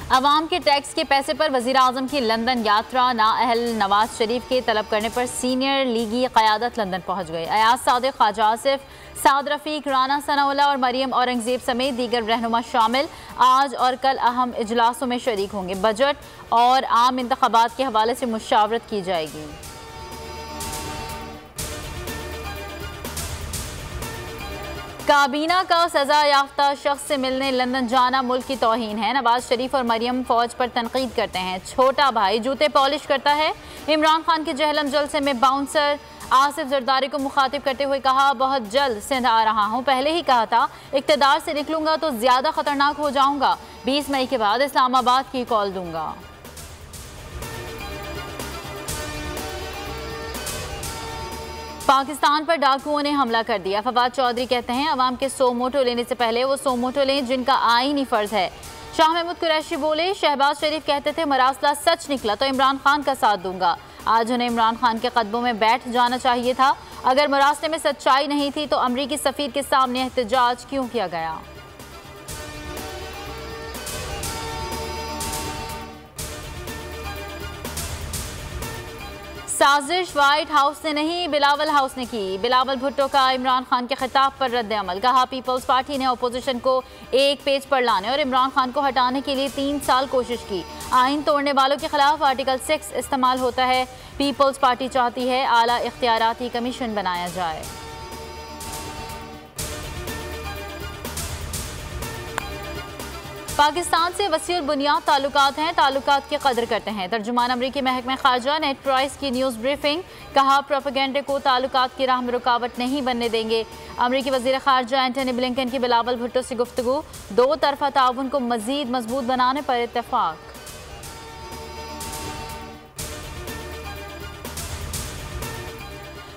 अवाम के टैक्स के पैसे पर वज़ीर आज़म की लंदन यात्रा, नाअहल नवाज शरीफ के तलब करने पर सीनियर लीगी क़यादत लंदन पहुँच गई। अयाज सादिक, ख्वाजा आसिफ, साद रफ़ीक, राना सनाउल्लाह और मरियम औरंगज़ेब समेत दीगर रहनुमा शामिल आज और कल अहम इजलासों में शरीक होंगे। बजट और आम इंतख़ाबात के हवाले से मुशावरत की जाएगी। काबीना का सजा याफ्ता शख्स से मिलने लंदन जाना मुल्क की तौहीन है। नवाज शरीफ और मरियम फौज पर तनकीद करते हैं। छोटा भाई जूते पॉलिश करता है। इमरान खान के जहलम जलसे में बाउंसर आसिफ जरदारी को मुखातिब करते हुए कहा, बहुत जल्द सिंध आ रहा हूँ। पहले ही कहा था इक़्तिदार से निकलूंगा तो ज्यादा खतरनाक हो जाऊंगा। 20 मई के बाद इस्लामाबाद की कॉल दूंगा। पाकिस्तान पर डाकुओं ने हमला कर दिया। फवाद चौधरी कहते हैं अवाम के 100 मोटो लेने से पहले वो 100 मोटो लें जिनका आईनी फर्ज है। शाह महमूद कुरैशी बोले, शहबाज शरीफ कहते थे मरासला सच निकला तो इमरान खान का साथ दूंगा। आज उन्हें इमरान खान के कदमों में बैठ जाना चाहिए था। अगर मरासले में सच्चाई नहीं थी तो अमरीकी सफीर के सामने एहतजाज क्यों किया गया। साजिश व्हाइट हाउस ने नहीं, बिलावल हाउस ने की। बिलावल भुट्टो का इमरान खान के खिताब पर रद्द अमल। कहा, पीपल्स पार्टी ने अपोजिशन को एक पेज पर लाने और इमरान खान को हटाने के लिए 3 साल कोशिश की। आइन तोड़ने वालों के खिलाफ आर्टिकल 6 इस्तेमाल होता है। पीपल्स पार्टी चाहती है आला इख्तियाराती कमीशन बनाया जाए। पाकिस्तान से वसीउल बुनियाद ताल्लुकात हैं, ताल्लुकात की कदर करते हैं। तर्जुमान अमरीकी महकमा खारजा नेड प्राइस की न्यूज़ ब्रीफिंग। कहा, प्रोपेगेंडे को ताल्लुकात की राह में रुकावट नहीं बनने देंगे। अमरीकी वज़ीर खारजा एंटनी ब्लिंकन की बिलावल भुट्टो से गुफ्तगू। 2 तरफ़ा ताउन को मज़ीद मजबूत बनाने पर इत्तेफाक।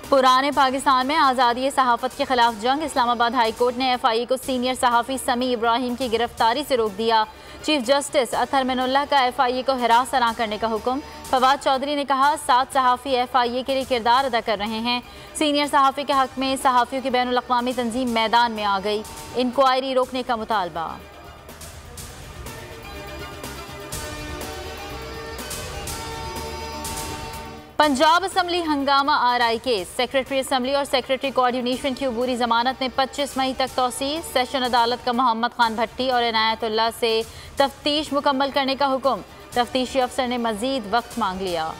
पुराने पाकिस्तान में आज़ादी सहाफ़त के खिलाफ जंग। इस्लामाबाद हाई कोर्ट ने FIA को सीनियर सहाफ़ी समी इब्राहिम की गिरफ्तारी से रोक दिया। चीफ जस्टिस अतहर मिनुल्लाह का FIA को हिरासत न करने का हुक्म। फवाद चौधरी ने कहा, 7 सहाफ़ी FIA के लिए किरदार अदा कर रहे हैं। सीनियर सहाफ़ी के हक़ में सहाफ़ियों की बैनुल अक़वामी तंजीम मैदान में आ गई। इंक्वायरी रोकने का मुतालबा। पंजाब असम्बली हंगामा RI केस। सेक्रेटरी असम्बली और सेक्रेटरी कोऑर्डिनेशन की अबूरी जमानत में 25 मई तक तौसीह। सेशन अदालत का मोहम्मद खान भट्टी और इनायतुल्लाह से तफ्तीश मुकम्मल करने का हुक्म। तफ्तीशी अफसर ने मजीद वक्त मांग लिया।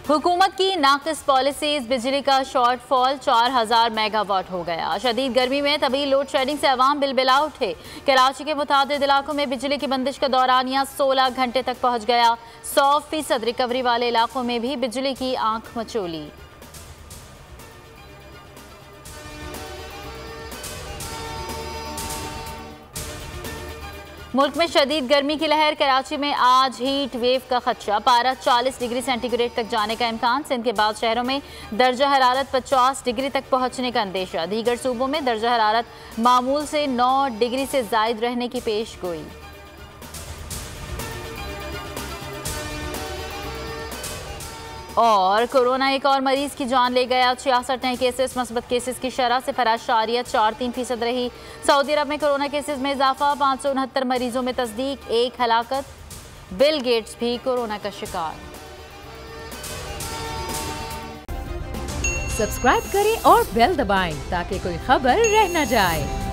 हुकूमत की नाकिस पॉलिसीज। बिजली का शॉर्टफॉल 4000 मेगावाट हो गया। शदीद गर्मी में तभी लोड शेडिंग से अवाम बिलबिला उठे। कराची के मुतादिद इलाकों में बिजली की बंदिश का दौरानिया 16 घंटे तक पहुंच गया। 100% रिकवरी वाले इलाकों में भी बिजली की आंख मचोली। मुल्क में शदीद गर्मी की लहर। कराची में आज हीट वेव का खदशा। पारा 40 डिग्री सेंटीग्रेड तक जाने का इम्कान। सिंध के बाद शहरों में दर्जा हरारत 50 डिग्री तक पहुंचने का अंदेशा। दीगर सूबों में दर्जा हरारत मामूल से 9 डिग्री से जायद रहने की पेश गोई। और कोरोना एक और मरीज की जान ले गया। 66 नए केसेस। मस्बत केसेस की शरह से फराशारियत 4.3% रही। सऊदी अरब में कोरोना केसेस में इजाफा। 569 मरीजों में तस्दीक, 1 हलाकत। बिल गेट्स भी कोरोना का शिकार। सब्सक्राइब करें और बेल दबाएं ताकि कोई खबर रह न जाए।